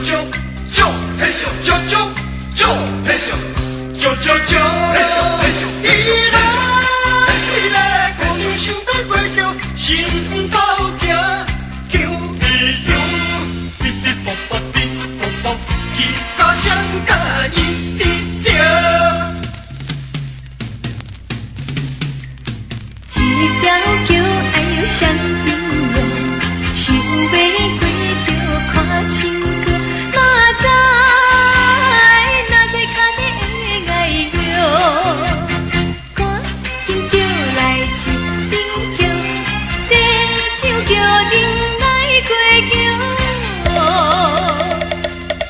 啾啾，嘿咻啾啾啾，嘿咻啾啾啾，嘿咻嘿咻嘿咻嘿咻。伊来姑娘想要飞叫，心头惊，叫伊用，哔哔啵啵哔啵啵，伊家乡甲伊滴着。一条桥爱有双边路，想要过着看情歌，哪知脚底会爱摇，赶紧叫来一顶桥，坐上桥顶来过桥。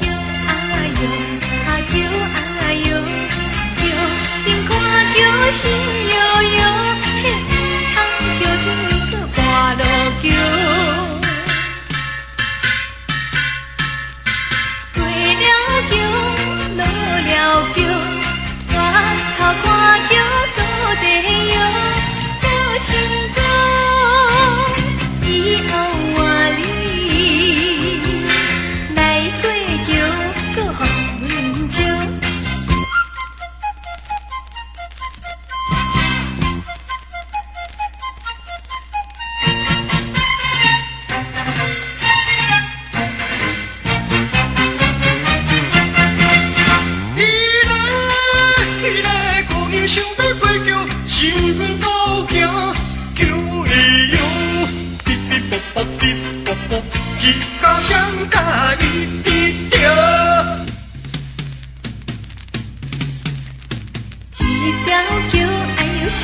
桥啊摇啊桥啊摇，桥顶看桥心摇摇。桥顶大路桥，过了桥，落了桥，抬头看桥土地摇，好情歌以后换你来过桥，搁互阮招。想要飞叫，心头惊，叫伊用，哔哔啵啵哔啵啵，伊家乡甲伊滴着。一条桥爱有双